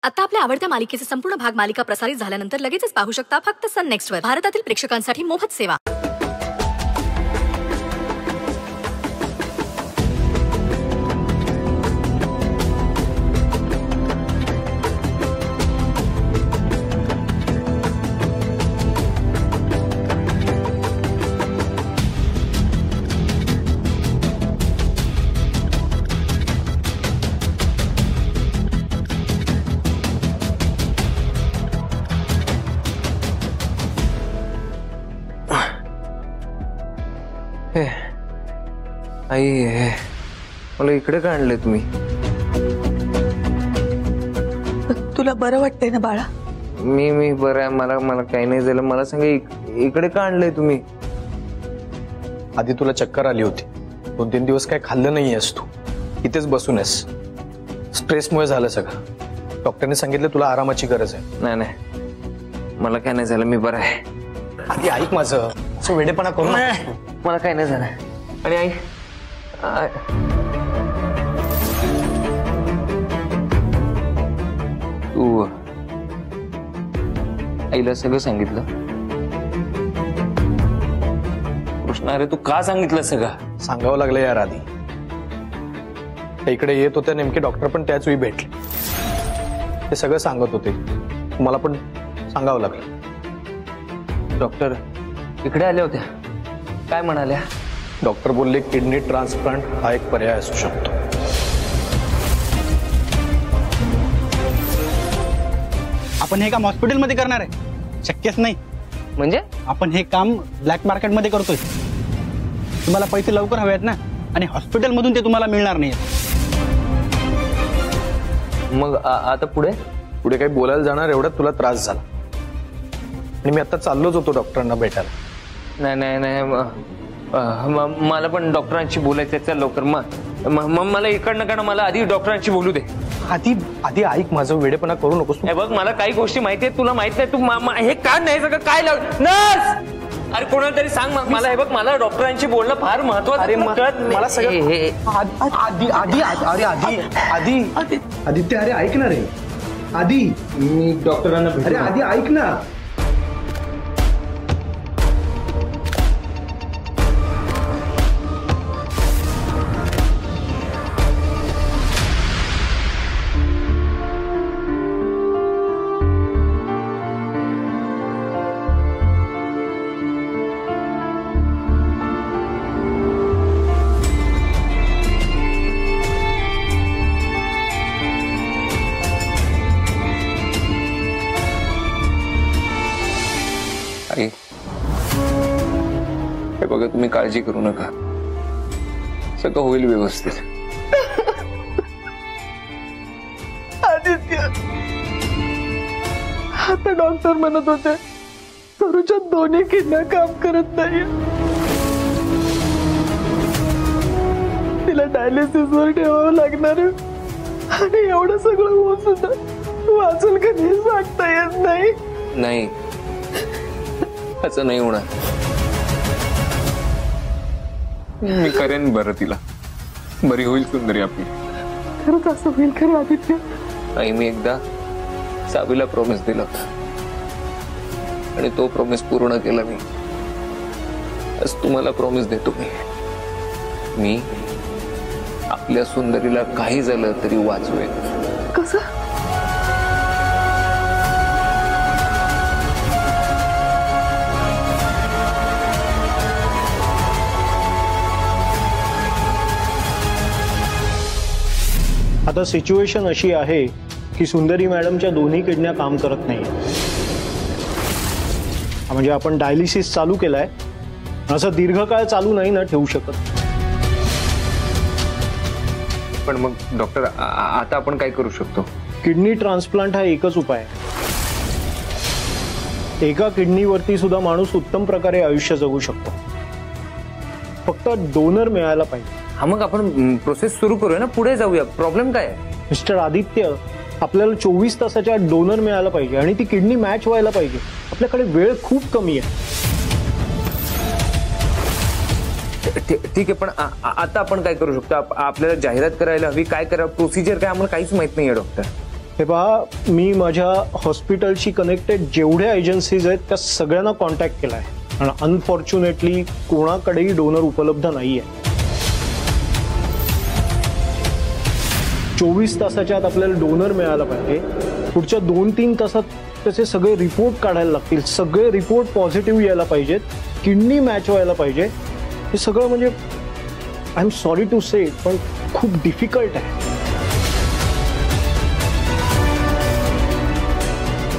आता आपल्या आवडत्या मालिकेचे संपूर्ण भाग मालिका प्रसारित झाल्यानंतर लगेचच पाहू शकता फक्त सन नेक्स्ट वर. भारतातील प्रेक्षकांसाठी मोफत सेवा. आई मला इकडे का आणले तुम्ही? तुला बरं वाटतंय ना बाळा? मी बरं आहे. मला काही नाही झालं. मला सांगा इकडे का आणलंय तुम्ही? आधी तुला चक्कर आली होती. 2-3 दिवस काय खाल्लं नाहीयेस तू. इथेच बसून आहेस. स्ट्रेसमुळे झालं सगळं. डॉक्टरने सांगितलं तुला आरामाची गरज आहे. नाही मला काय नाही झालं. मी बरं आहे. आधी ऐक माझं. असं वेडेपणा करू नका. मला काही नाही झालं. आणि आई तू आईला सगळं सांगितलं? कृष्ण अरे तू का सांगितलं सगळं? सांगावं लागलं यार आधी. इकडे येत होते नेमके डॉक्टर पण त्याच वेळी भेटले. ते सगळं सांगत होते. मला पण सांगावं लागलं. डॉक्टर इकडे आल्या होत्या. काय म्हणाल्या? डॉक्टर बोलले किडनी ट्रान्सप्लांट हा एक पर्याय असू शकतो. आपण हे काम हॉस्पिटलमध्ये करणार आहे? शक्यच नाही. म्हणजे आपण हे काम ब्लॅक मार्केटमध्ये करतोय. तुम्हाला पैसे लवकर हवे आहेत ना, आणि हॉस्पिटलमधून ते तुम्हाला मिळणार नाही. मग आता पुढे पुढे काही बोलायला जाणार एवढा तुला त्रास झाला. आणि मी आता चाललोच होतो डॉक्टरांना भेटायला. नाही मला पण डॉक्टरांशी बोलायचं. चल लवकर. मग मला इकडनं का मला आधी डॉक्टरांशी बोलू दे. आधी ऐक माझं. वेडेपणा करू नकोस. हे बघ मला काही गोष्टी माहिती आहेत. तुला माहित नाही. तू हे का नाही सगळं काय नर्स? अरे कोणाला तरी सांग मला. हे बघ मला डॉक्टरांशी बोलणं फार महत्वाचं. अरे मला सगळं आदित्य अरे ऐक ना रे. आधी मी डॉक्टरांना अरे आधी ऐक ना. हे बघा तुम्ही काळजी करू नका. सगळं होईल व्यवस्थित. आदित्य आता डॉक्टर म्हणत होते सरूच्या दोन्ही किडन्या काम करत नाही. तिला डायलिसिसवर ठेवावं लागणार. आणि एवढं सगळं होऊन सुद्धा वाचल कधी सांगता येत नाही. नाही असं नाही होणार. मी करेन बरं. तिला बरी होईल सुंदरी आपली. खरंच असं होईल खरं आदित्य? आई मी एकदा सावीला प्रॉमिस दिला होता आणि तो प्रॉमिस पूर्ण केला मी. आज तुम्हाला प्रॉमिस देतो मी आपल्या सुंदरीला काही झालं तरी वाचवेन. कसं? आता सिच्युएशन अशी आहे की सुंदरी मॅडमच्या दोन्ही किडन्या काम करत नाही. म्हणजे आपण डायलिसिस चालू केलाय. असं दीर्घकाळ चालू नाही ना ठेवू शकत. पण मग डॉक्टर आता आपण काय करू शकतो? किडनी ट्रान्सप्लांट हा एकच उपाय आहे. एका किडनीवरती सुद्धा माणूस उत्तम प्रकारे आयुष्य जगू शकतो. फक्त डोनर मिळायला पाहिजे. हा मग आपण प्रोसेस सुरू करूया ना. पुढे जाऊया. प्रॉब्लेम काय आहे? मिस्टर आदित्य आपल्याला 24 तासाच्या डोनर मिळायला पाहिजे आणि ती किडनी मॅच व्हायला पाहिजे. आपल्याकडे वेळ खूप कमी आहे. ठीक आहे. पण आता आपण काय करू शकतो? आपल्याला जाहिरात करायला हवी. काय करा प्रोसिजर काय आम्हाला काहीच माहित नाहीये डॉक्टर. हे पहा, मी माझ्या हॉस्पिटलशी कनेक्टेड जेवढ्या एजन्सीज आहेत त्या सगळ्यांना कॉन्टॅक्ट केला आहे आणि अनफॉर्च्युनेटली कोणाकडेही डोनर उपलब्ध नाही आहे. 24 तासाच्या आत आपल्याला डोनर मिळाला पाहिजे. पुढच्या 2-3 तासात त्याचे सगळे रिपोर्ट काढायला लागतील. सगळे रिपोर्ट पॉझिटिव्ह यायला पाहिजेत. किडनी मॅच व्हायला पाहिजे. हे सगळं म्हणजे आय एम सॉरी टू से पण खूप डिफिकल्ट आहे.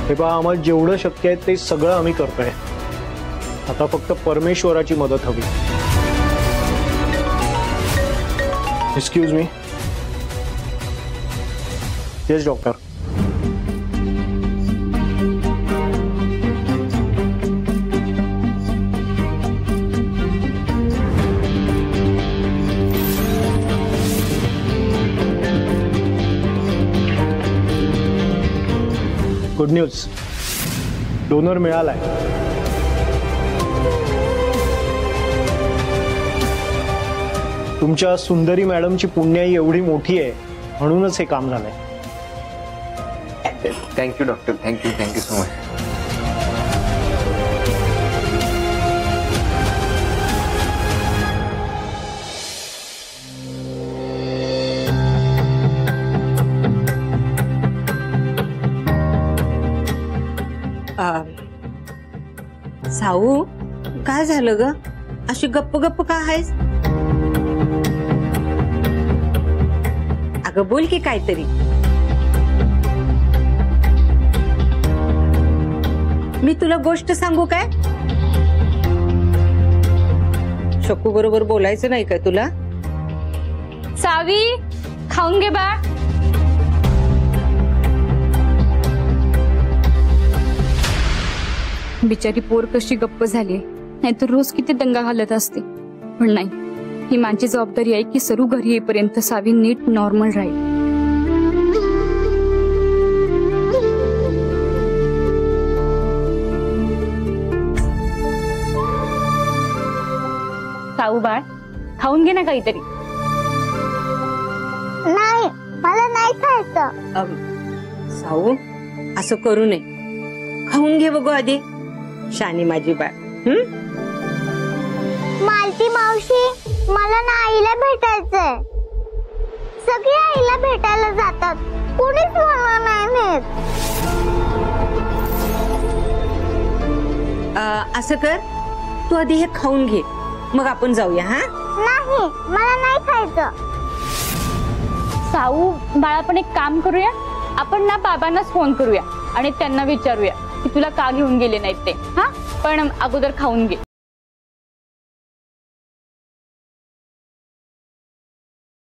हे पहा, आम्हाला जेवढं शक्य आहे ते सगळं आम्ही करतोय. आता फक्त परमेश्वराची मदत हवी. Excuse me. Yes doctor. Good news, donor मिळालाय. तुमच्या सुंदरी मॅडमची पुण्याई एवढी मोठी आहे म्हणूनच हे काम झालंय. Thank you doctor, thank you so much. So, काय झालं ग? अशी गप्प गप्प का आहेस? अगं बोल की काहीतरी. मी तुला गोष्ट सांगू काय? शकू बरोबर बोलायचं नाही काय तुला? सावी, खाऊन घे बा. बिचारी पोर कशी गप्प झाली, नाहीतर रोज किती दंगा घालत असते. पण नाही, ही माझी जबाबदारी आहे की सरू घरी येईपर्यंत सावी नीट नॉर्मल राहील. साऊ बाळ, खाऊन घे ना काहीतरी. नाही, मला नाही खायचं. साऊ, असं करू नये. खाऊन घे बघू आधी. शानी माझी बाळ. मालती मावशी, मला ना आईला भेटायचंय. सगळे आईला भेटायला जातात, कोणीच मला नाही नेत. असं कर, तू आधी हे खाऊन घे, मग आपण जाऊया. हा नाही, मला नाही खायचं. साऊ बाळा, आपण एक काम करूया. आपण ना बाबांनाच फोन करूया आणि त्यांना विचारूया की तुला का घेऊन गेले नाहीत ते. हा, पण अगोदर खाऊन घे.